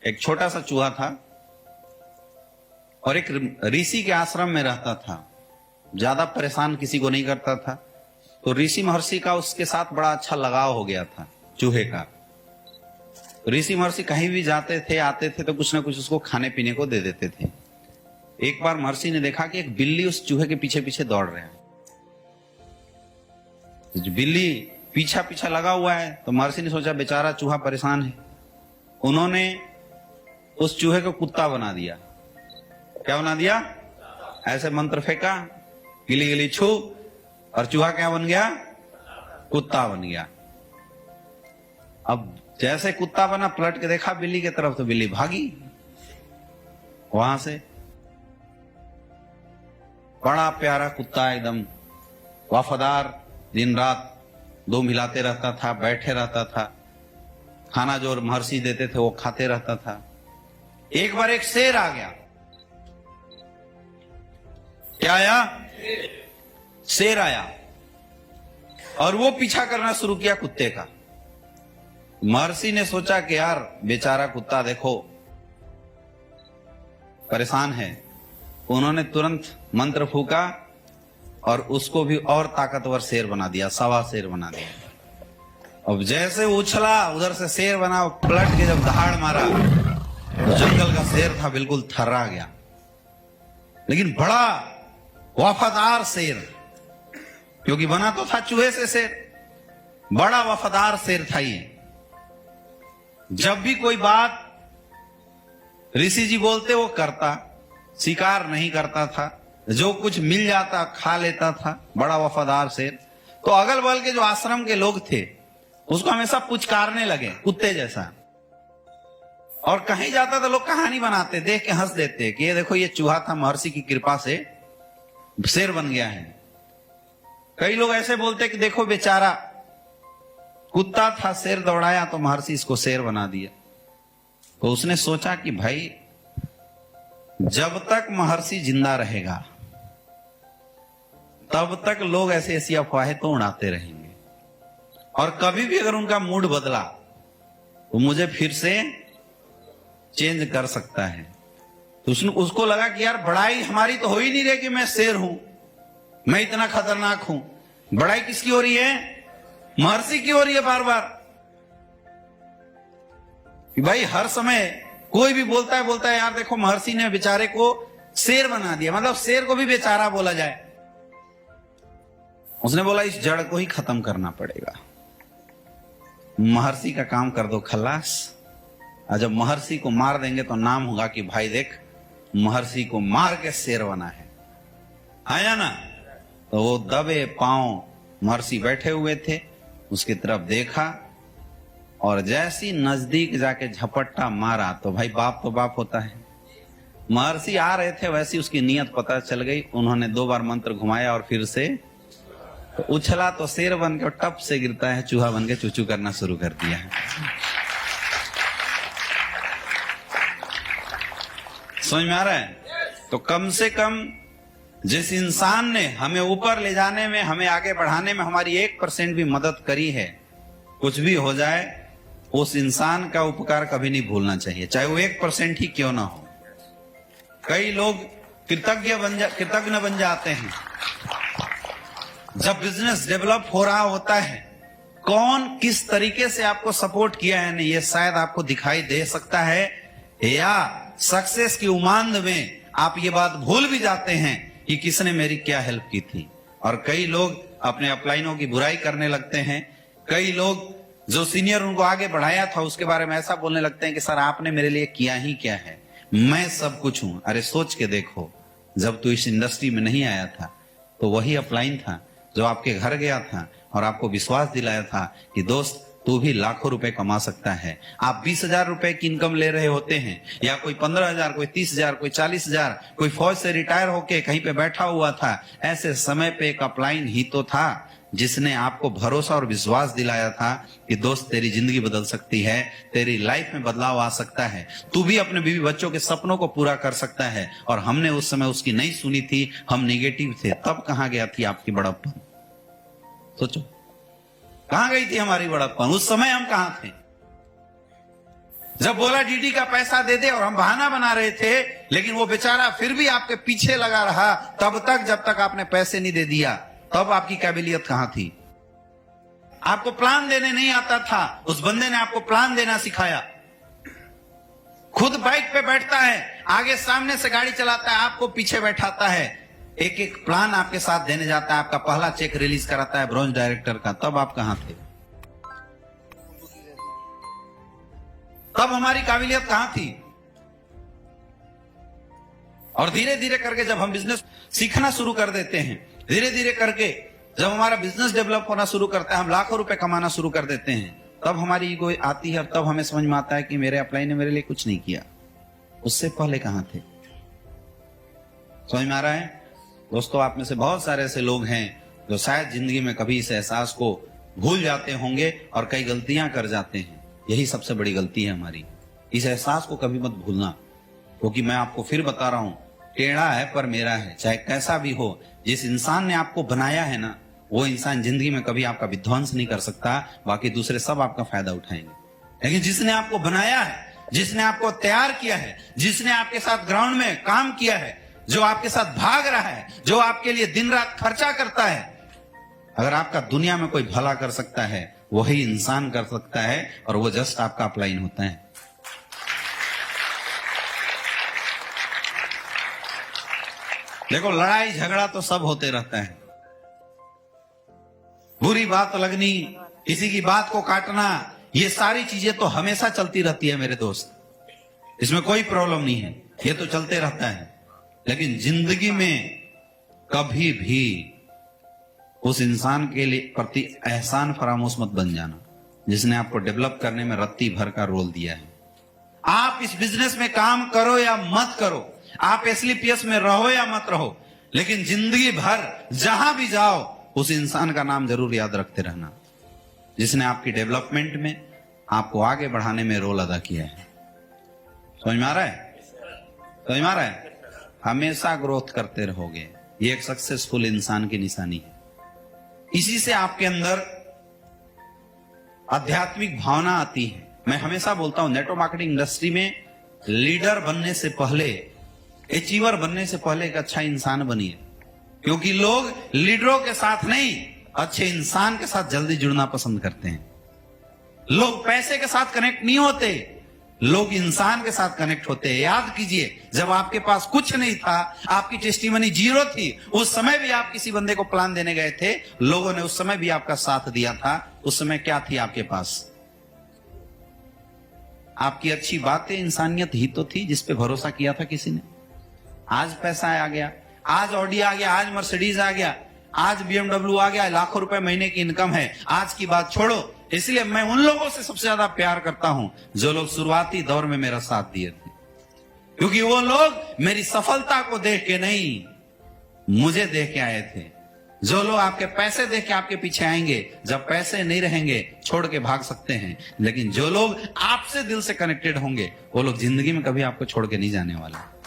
एक छोटा सा चूहा था और एक ऋषि के आश्रम में रहता था। ज्यादा परेशान किसी को नहीं करता था। तो ऋषि महर्षि का उसके साथ बड़ा अच्छा लगाव हो गया था चूहे का। ऋषि महर्षि कहीं भी जाते थे आते थे तो कुछ ना कुछ उसको खाने पीने को दे देते थे। एक बार महर्षि ने देखा कि एक बिल्ली उस चूहे के पीछे पीछे दौड़ रहा है। बिल्ली पीछा पीछा लगा हुआ है तो महर्षि ने सोचा बेचारा चूहा परेशान है। उन्होंने उस चूहे को कुत्ता बना दिया। क्या बना दिया? ऐसे मंत्र फेंका, गिली गिली छू, और चूहा क्या बन गया? कुत्ता बन गया। अब जैसे कुत्ता बना पलट के देखा बिल्ली की तरफ तो बिल्ली भागी वहां से। बड़ा प्यारा कुत्ता, एकदम वफादार, दिन रात दो मिलाते रहता था, बैठे रहता था, खाना जो महर्षि देते थे वो खाते रहता था। एक बार एक शेर आ गया। क्या आया? शेर आया और वो पीछा करना शुरू किया कुत्ते का। महर्षि ने सोचा कि यार बेचारा कुत्ता देखो परेशान है। उन्होंने तुरंत मंत्र फूका और उसको भी और ताकतवर शेर बना दिया, सवा शेर बना दिया। अब जैसे उछला उधर से शेर बना, पलट के जब दहाड़ मारा तो जंगल का शेर था बिल्कुल थर्रा गया। लेकिन बड़ा वफादार शेर, क्योंकि बना तो था चूहे से शेर, बड़ा वफादार शेर था ये। जब भी कोई बात ऋषि जी बोलते वो करता, शिकार नहीं करता था, जो कुछ मिल जाता खा लेता था, बड़ा वफादार शेर। तो अगल बगल के जो आश्रम के लोग थे उसको हमेशा पुचकारने लगे कुत्ते जैसा। और कहीं जाता तो लोग कहानी बनाते, देख के हंस देते कि ये देखो ये चूहा था, महर्षि की कृपा से शेर बन गया है। कई लोग ऐसे बोलते कि देखो बेचारा कुत्ता था, शेर दौड़ाया तो महर्षि इसको शेर बना दिया। तो उसने सोचा कि भाई जब तक महर्षि जिंदा रहेगा तब तक लोग ऐसी ऐसी अफवाहें तो उड़ाते रहेंगे, और कभी भी अगर उनका मूड बदला तो मुझे फिर से चेंज कर सकता है। तो उसको लगा कि यार बड़ाई हमारी तो हो ही नहीं रही कि मैं शेर हूं, मैं इतना खतरनाक हूं। बड़ाई किसकी हो रही है? महर्षि की हो रही है बार बार। कि भाई हर समय कोई भी बोलता है यार देखो महर्षि ने बेचारे को शेर बना दिया, मतलब शेर को भी बेचारा बोला जाए। उसने बोला इस जड़ को ही खत्म करना पड़ेगा, महर्षि का काम कर दो खल्लास। और जब महर्षि को मार देंगे तो नाम होगा कि भाई देख महर्षि को मार के शेर बना है, आया ना। तो वो दबे पांव महर्षि बैठे हुए थे, उसकी तरफ देखा और जैसी नजदीक जाके झपट्टा मारा तो भाई बाप तो बाप होता है। महर्षि आ रहे थे वैसी उसकी नीयत पता चल गई। उन्होंने 2 बार मंत्र घुमाया और फिर से तो उछला तो शेर बन के टप से गिरता है, चूहा बन के चूचू करना शुरू कर दिया है। समझ में आ रहा है? तो कम से कम जिस इंसान ने हमें ऊपर ले जाने में, हमें आगे बढ़ाने में हमारी 1% भी मदद करी है, कुछ भी हो जाए उस इंसान का उपकार कभी नहीं भूलना चाहिए, चाहे वो 1% ही क्यों ना हो। कई लोग कृतज्ञ बन जाते हैं। जब बिजनेस डेवलप हो रहा होता है, कौन किस तरीके से आपको सपोर्ट किया है नहीं ये शायद आपको दिखाई दे सकता है, या सक्सेस की उमांद में आप ये बात भूल भी जाते हैं कि किसने मेरी क्या हेल्प की थी। और कई लोग अपने अपलाइनों की बुराई करने लगते हैं। कई लोग जो सीनियर उनको आगे बढ़ाया था उसके बारे में ऐसा बोलने लगते हैं कि सर आपने मेरे लिए किया ही क्या है, मैं सब कुछ हूं। अरे सोच के देखो, जब तू इस इंडस्ट्री में नहीं आया था तो वही अपलाइन था जो आपके घर गया था और आपको विश्वास दिलाया था कि दोस्त तू भी लाखों रुपए कमा सकता है। आप 20,000 रुपए की इनकम ले रहे होते हैं, या कोई 15,000, कोई 30,000, कोई 40,000, कोई फौज से रिटायर होके कहीं पे बैठा हुआ था। ऐसे समय पे एक अपलाइन ही तो था जिसने आपको भरोसा और विश्वास दिलाया था कि दोस्त तेरी जिंदगी बदल सकती है, तेरी लाइफ में बदलाव आ सकता है, तू भी अपने बीवी बच्चों के सपनों को पूरा कर सकता है। और हमने उस समय उसकी नहीं सुनी थी, हम निगेटिव थे। तब कहां गया थी आपकी बड़प्पन? सोचो कहां गई थी हमारी बड़प्पन? उस समय हम कहां थे? जब बोला डीडी का पैसा दे दे और हम बहाना बना रहे थे, लेकिन वो बेचारा फिर भी आपके पीछे लगा रहा तब तक, जब तक आपने पैसे नहीं दे दिया। तब आपकी काबिलियत कहां थी? आपको प्लान देने नहीं आता था, उस बंदे ने आपको प्लान देना सिखाया। खुद बाइक पे बैठता है, आगे सामने से गाड़ी चलाता है, आपको पीछे बैठाता है, एक एक प्लान आपके साथ देने जाता है, आपका पहला चेक रिलीज कराता है ब्रॉन्ज डायरेक्टर का। तब आप कहां थे? तब हमारी काबिलियत कहां थी? और धीरे धीरे करके जब हम बिजनेस सीखना शुरू कर देते हैं, धीरे धीरे करके जब हमारा बिजनेस डेवलप होना शुरू करता है, हम लाखों रुपए कमाना शुरू कर देते हैं, तब हमारी ईगो आती है और तब हमें समझ में आता है कि मेरे अपलाइन ने मेरे लिए कुछ नहीं किया। उससे पहले कहां थे? समझ में आ रहा है दोस्तों? आप में से बहुत सारे ऐसे लोग हैं जो शायद जिंदगी में कभी इस एहसास को भूल जाते होंगे और कई गलतियां कर जाते हैं। यही सबसे बड़ी गलती है हमारी। इस एहसास को कभी मत भूलना, क्योंकि मैं आपको फिर बता रहा हूं, टेढ़ा है पर मेरा है। चाहे कैसा भी हो, जिस इंसान ने आपको बनाया है ना, वो इंसान जिंदगी में कभी आपका विध्वंस नहीं कर सकता। बाकी दूसरे सब आपका फायदा उठाएंगे, लेकिन जिसने आपको बनाया है, जिसने आपको तैयार किया है, जिसने आपके साथ ग्राउंड में काम किया है, जो आपके साथ भाग रहा है, जो आपके लिए दिन रात खर्चा करता है, अगर आपका दुनिया में कोई भला कर सकता है, वही इंसान कर सकता है, और वो जस्ट आपका अपलाइन होता है। देखो, लड़ाई झगड़ा तो सब होते रहता है, बुरी बात लगनी, किसी की बात को काटना, ये सारी चीजें तो हमेशा चलती रहती है मेरे दोस्त, इसमें कोई प्रॉब्लम नहीं है, ये तो चलते रहता है। लेकिन जिंदगी में कभी भी उस इंसान के लिए प्रति एहसान फरामोश मत बन जाना जिसने आपको डेवलप करने में रत्ती भर का रोल दिया है। आप इस बिजनेस में काम करो या मत करो, आप एसलीपीएस में रहो या मत रहो, लेकिन जिंदगी भर जहां भी जाओ उस इंसान का नाम जरूर याद रखते रहना जिसने आपकी डेवलपमेंट में, आपको आगे बढ़ाने में रोल अदा किया है। समझ में आ रहा है? समझ में आ रहा है? हमेशा ग्रोथ करते रहोगे, ये एक सक्सेसफुल इंसान की निशानी है। इसी से आपके अंदर आध्यात्मिक भावना आती है। मैं हमेशा बोलता हूं, नेटवर्क मार्केटिंग इंडस्ट्री में लीडर बनने से पहले, अचीवर बनने से पहले एक अच्छा इंसान बनिए, क्योंकि लोग लीडरों के साथ नहीं, अच्छे इंसान के साथ जल्दी जुड़ना पसंद करते हैं। लोग पैसे के साथ कनेक्ट नहीं होते, लोग इंसान के साथ कनेक्ट होते हैं। याद कीजिए, जब आपके पास कुछ नहीं था, आपकी टेस्टिमनी जीरो थी, उस समय भी आप किसी बंदे को प्लान देने गए थे, लोगों ने उस समय भी आपका साथ दिया था। उस समय क्या थी आपके पास? आपकी अच्छी बातें, इंसानियत ही तो थी जिस पे भरोसा किया था किसी ने। आज पैसा आ गया, आज ऑडी आ गया, आज मर्सिडीज आ गया, आज BMW आ गया, लाखों रुपए महीने की इनकम है, आज की बात छोड़ो। इसलिए मैं उन लोगों से सबसे ज्यादा प्यार करता हूं जो लोग शुरुआती दौर में मेरा साथ दिए थे, क्योंकि वो लोग मेरी सफलता को देख के नहीं, मुझे देख के आए थे। जो लोग आपके पैसे देख के आपके पीछे आएंगे, जब पैसे नहीं रहेंगे छोड़ के भाग सकते हैं, लेकिन जो लोग आपसे दिल से कनेक्टेड होंगे, वो लोग जिंदगी में कभी आपको छोड़ के नहीं जाने वाले।